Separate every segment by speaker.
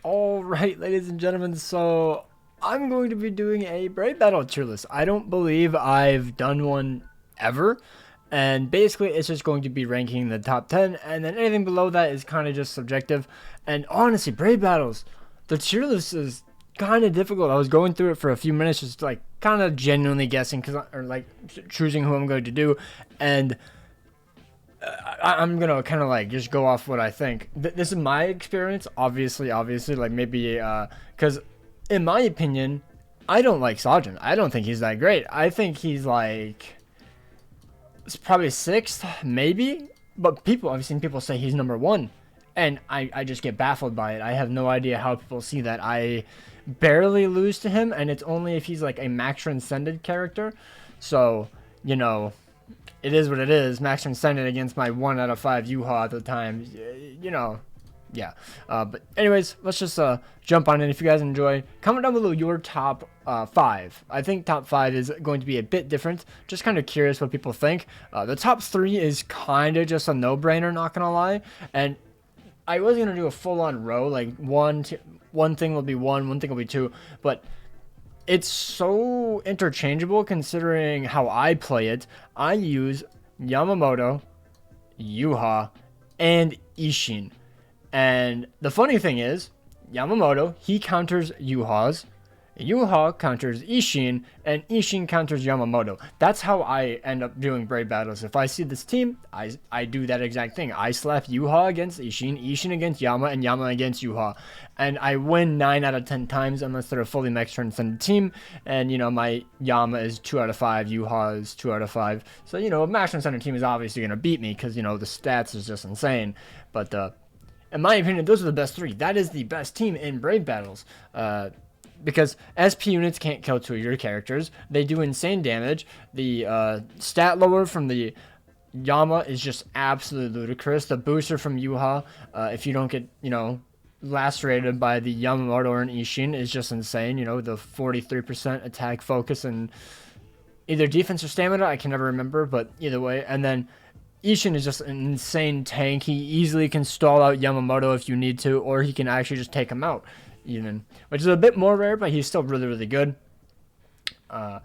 Speaker 1: Alright, ladies and gentlemen, so I'm going to be doing a Brave Battle tier list. I don't believe I've done one ever, and basically it's just going to be ranking the top 10, and then anything below that is kind of just subjective. And honestly, Brave Battles, the tier list is kind of difficult. I was going through it for a few minutes, just like kind of genuinely guessing, or like choosing who I'm going to do, and I'm gonna kind of like just go off what I think. This is my experience, obviously, like maybe, because in my opinion, I don't like Sajin. I don't think he's that great. I think he's like, it's probably sixth, maybe, but I've seen people say he's number one, and I just get baffled by it. I have no idea how people see that. I barely lose to him, and it's only if he's like a max transcended character, so, you know, it is what it is. Max Transcended against my 1 out of 5 Yuha at the time. You know, yeah. But anyways, let's just jump on in. If you guys enjoy, comment down below your top 5. I think top 5 is going to be a bit different. Just kind of curious what people think. The top 3 is kind of just a no-brainer, not going to lie. And I was going to do a full-on row. Like, one thing will be 1 thing will be 2. But it's so interchangeable considering how I play it. I use Yamamoto, Yuha, and Ishin. And the funny thing is, Yamamoto, he counters Yuha's, Yuha counters Ishin, and Ishin counters Yamamoto. That's how I end up doing Brave Battles. If I see this team, I do that exact thing. I slap Yuha against Ishin, Ishin against Yama, and Yama against Yuha. And I win 9 out of 10 times unless they're a fully max transcended team. And, you know, my Yama is 2 out of 5, Yuha is 2 out of 5. So, you know, a max transcended team is obviously going to beat me because, you know, the stats is just insane. But, in my opinion, those are the best 3. That is the best team in Brave Battles. Because SP units can't kill 2 of your characters. They do insane damage. The stat lower from the Yama is just absolutely ludicrous. The booster from Yuha, if you don't get, you know, lacerated by the Yamamoto or an Ishin, is just insane. You know, the 43% attack focus and either defense or stamina, I can never remember, but either way. And then Ishin is just an insane tank. He easily can stall out Yamamoto if you need to, or he can actually just take him out. Even, which is a bit more rare, but he's still really, really good. And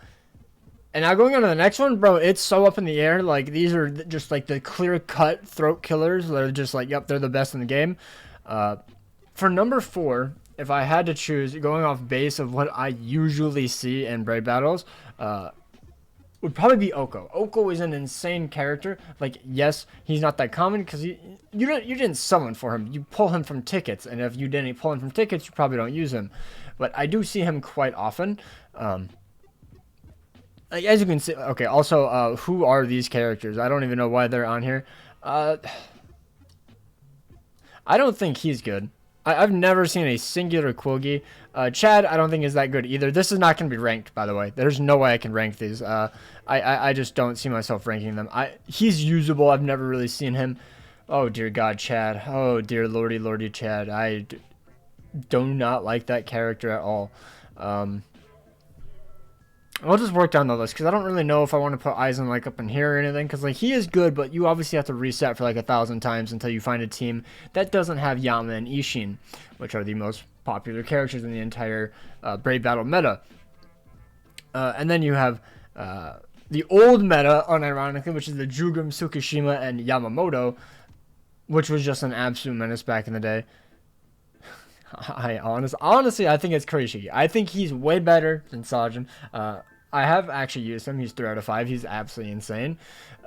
Speaker 1: now going on to the next one, bro, it's so up in the air. Like, these are just like the clear-cut throat killers. They're just like, yep, they're the best in the game. For number 4, if I had to choose, going off base of what I usually see in Brave Battles, would probably be Oko. Oko is an insane character. Like, yes, he's not that common because you didn't summon for him. You pull him from tickets, and if you didn't pull him from tickets, you probably don't use him. But I do see him quite often. Like, as you can see, okay. Also, who are these characters? I don't even know why they're on here. I don't think he's good. I've never seen a singular Quogi. Chad, I don't think is that good either. This is not going to be ranked, by the way. There's no way I can rank these. I just don't see myself ranking them. He's usable. I've never really seen him. Oh, dear God, Chad. Oh, dear lordy, Chad. I do not like that character at all. I'll just work down the list because I don't really know if I want to put Aizen like up in here or anything, because like he is good, but you obviously have to reset for like 1,000 times until you find a team that doesn't have Yama and Ishin, which are the most popular characters in the entire Brave Battle meta. And then you have the old meta, unironically, which is the Jugum, Tsukishima, and Yamamoto, which was just an absolute menace back in the day. Honestly, I think it's crazy. I think he's way better than Sajin. I have actually used him. He's 3 out of 5. He's absolutely insane.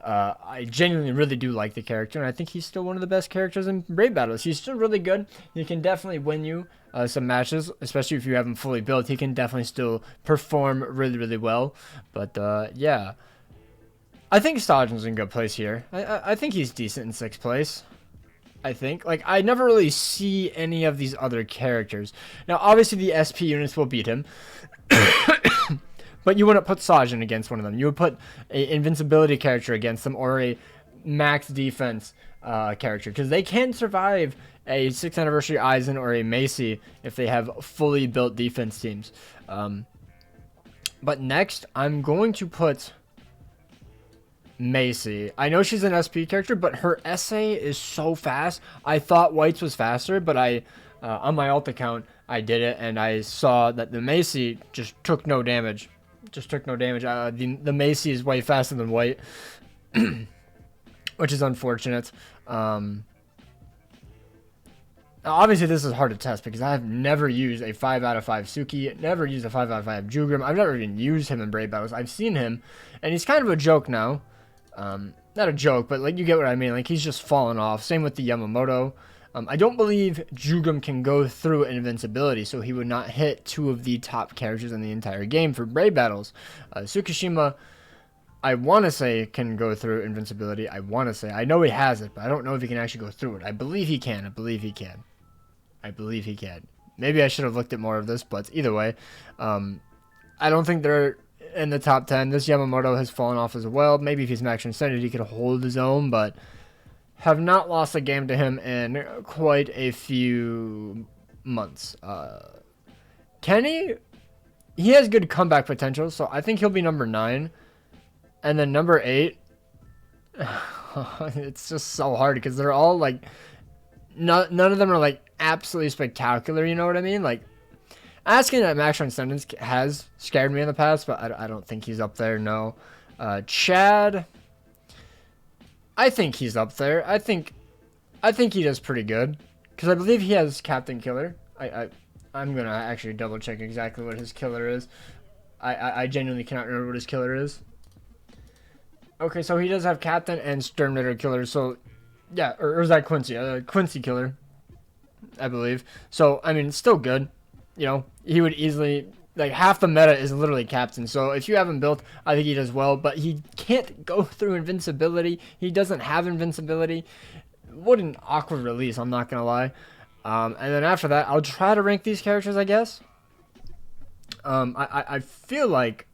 Speaker 1: I genuinely really do like the character, and I think he's still one of the best characters in Brave Battles. He's still really good. He can definitely win you some matches, especially if you have him fully built. He can definitely still perform really, really well. But, yeah. I think Sajin's in a good place here. I think he's decent in 6th place. I think. Like, I never really see any of these other characters. Now, obviously, the SP units will beat him. But you wouldn't put Sajin against one of them. You would put an invincibility character against them, or a max defense character. Because they can survive a 6th anniversary Aizen or a Macy if they have fully built defense teams. But next, I'm going to put Macy. I know she's an SP character, but her essay is so fast. I thought White's was faster, but I On my alt account, I did it, and I saw that the Macy just took no damage. Just took no damage. The Macy is way faster than White, which is unfortunate. Obviously, this is hard to test because I have never used a 5 out of 5 Suki, never used a 5 out of 5 Jugrim. I've never even used him in Brave Battles. I've seen him, and he's kind of a joke now. Not a joke, but like you get what I mean. Like he's just fallen off. Same with the Yamamoto. I don't believe Jugrim can go through invincibility, so he would not hit 2 of the top characters in the entire game for Brave Battles. Tsukishima, I want to say, can go through invincibility. I want to say. I know he has it, but I don't know if he can actually go through it. I believe he can. I believe he can. I believe he can. Maybe I should have looked at more of this, but either way, I don't think they're in the top 10. This Yamamoto has fallen off as well. Maybe if he's max extended, he could hold his own, but have not lost a game to him in quite a few months. Kenny, he has good comeback potential, so I think he'll be number 9. And then number 8, it's just so hard because they're all like, none of them are like absolutely spectacular, you know what I mean? Like, asking at max sentence has scared me in the past, but I don't think he's up there, no. Chad, I think he's up there. I think he does pretty good because I believe he has Captain Killer. I'm gonna actually double check exactly what his killer is. I genuinely cannot remember what his killer is. Okay, so he does have Captain and Terminator Killer. So yeah, or is that Quincy? Quincy Killer, I believe. So I mean, it's still good. You know, he would easily, like, half the meta is literally Captain. So if you have him built, I think he does well. But he can't go through invincibility. He doesn't have invincibility. What an awkward release, I'm not going to lie. And then after that, I'll try to rank these characters, I guess. I feel like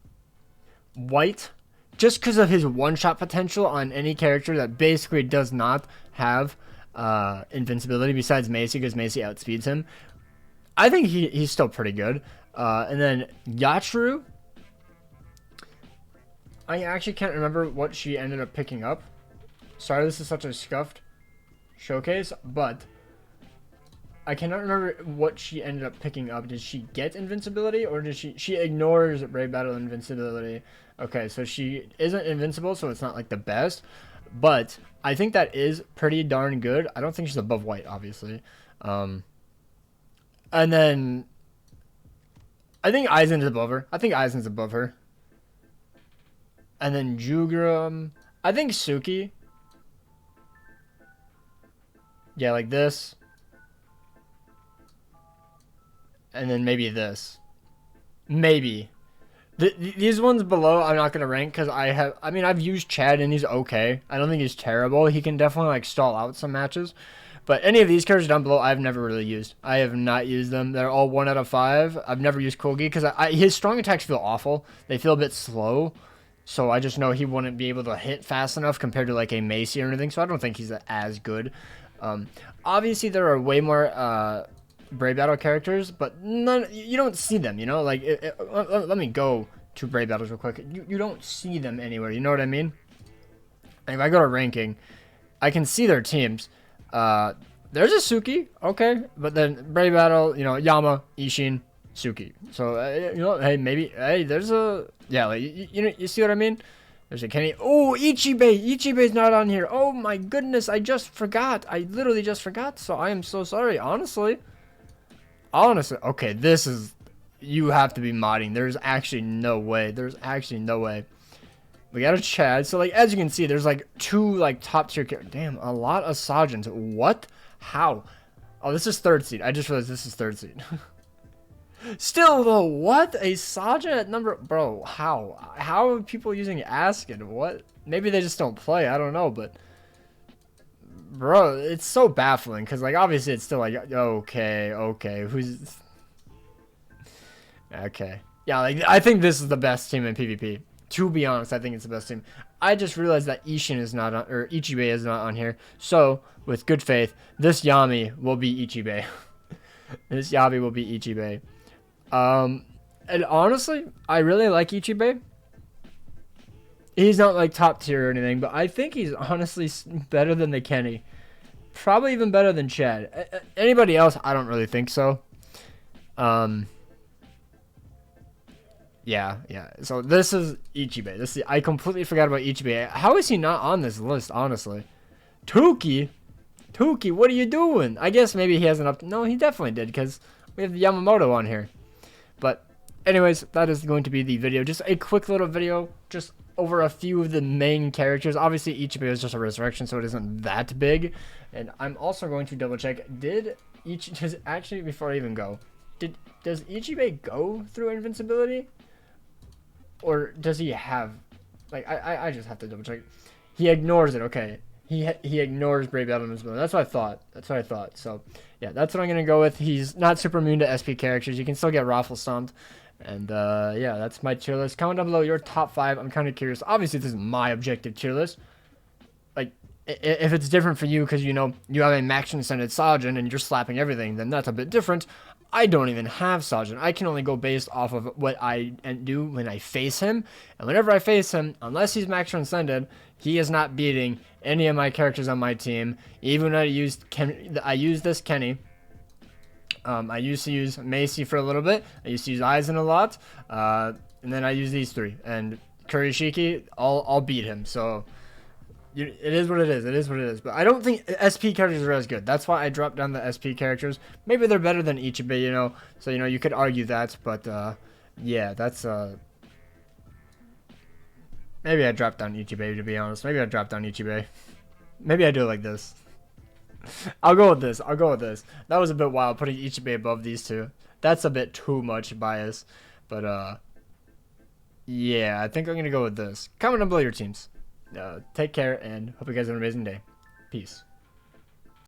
Speaker 1: White, just because of his one-shot potential on any character that basically does not have invincibility besides Macy, because Macy outspeeds him, I think he's still pretty good. And then Yachiru, I actually can't remember what she ended up picking up. Sorry, this is such a scuffed showcase, but I cannot remember what she ended up picking up. Did she get invincibility, or did she ignores Brave Battle invincibility? Okay, so she isn't invincible, so it's not like the best, but I think that is pretty darn good. I don't think she's above White, obviously. And then I think Aizen's above her. And then Jugrim, I think Suki. Yeah, like this. And then maybe this. Maybe. These ones below I'm not going to rank because I've used Chad and he's okay. I don't think he's terrible. He can definitely like stall out some matches. But any of these characters down below, I've never really used. I have not used them. They're all 1 out of 5. I've never used Kogi because his strong attacks feel awful. They feel a bit slow. So I just know he wouldn't be able to hit fast enough compared to like a Macy or anything. So I don't think he's as good. Obviously, there are way more Brave Battle characters, but none. You don't see them, you know? Like, let me go to Brave Battles real quick. You don't see them anywhere, you know what I mean? And if I go to ranking, I can see their teams. There's a Suki, okay, but then Brave Battle, you know, Yama, Ishin, Suki. So, you know, hey, maybe, hey, there's a, yeah, like, you see what I mean? There's a Kenny. Oh, Ichibe. Ichibe's not on here. Oh, my goodness, I just forgot. I literally just forgot, so I am so sorry, honestly. Okay, this is, you have to be modding. There's actually no way. We got a Chad. So, like, as you can see, there's, like, 2, like, top-tier characters. Damn, a lot of Sajins. What? How? Oh, this is 3rd seed. I just realized this is 3rd seed. Still, though, what? A Sajin at number... Bro, how? How are people using Askin? What? Maybe they just don't play. I don't know, but... Bro, it's so baffling, because, like, obviously it's still, like, okay, who's... Okay. Yeah, like, I think this is the best team in PvP. To be honest, I think it's the best team. I just realized that Ishin is not on, or Ichibe is not on here. So, with good faith, this Yami will be Ichibe. This Yami will be Ichibe. And honestly, I really like Ichibe. He's not like top tier or anything, but I think he's honestly better than the Kenny. Probably even better than Chad. Anybody else? I don't really think so. Yeah. So this is Ichibe. I completely forgot about Ichibe. How is he not on this list, honestly? Tuki? Tuki, what are you doing? I guess maybe he hasn't up. No, he definitely did, because we have Yamamoto on here. But anyways, that is going to be the video. Just a quick little video, just over a few of the main characters. Obviously, Ichibe is just a resurrection, so it isn't that big. And I'm also going to double check. Actually, before I even go, does Ichibe go through invincibility? Or does he have, like, I just have to double check. He ignores it, okay. He ignores Brave Elements. That's what I thought. So, yeah, that's what I'm going to go with. He's not super immune to SP characters. You can still get Raffle Stomped. And, yeah, that's my tier list. Comment down below your top 5. I'm kind of curious. Obviously, this is my objective tier list. Like, if it's different for you because, you know, you have a max ascended Sajin and you're slapping everything, then that's a bit different. I don't even have Sajin. I can only go based off of what I do when I face him. And whenever I face him, unless he's max ascended, he is not beating any of my characters on my team. Even when I used this Kenny. I used to use Macy for a little bit. I used to use Aizen a lot. And then I use these 3. And Kurishiki, I'll beat him. So it is what it is. But I don't think SP characters are as good. That's why I dropped down the SP characters. Maybe they're better than Ichibe, you know. So, you know, you could argue that. But, yeah, that's... Maybe I dropped down Ichibe, to be honest. Maybe I dropped down Ichibe. Maybe I do it like this. I'll go with this. That was a bit wild, putting Ichibe above these 2. That's a bit too much bias. But, yeah, I think I'm going to go with this. Comment down below your teams. Take care, and hope you guys have an amazing day. Peace.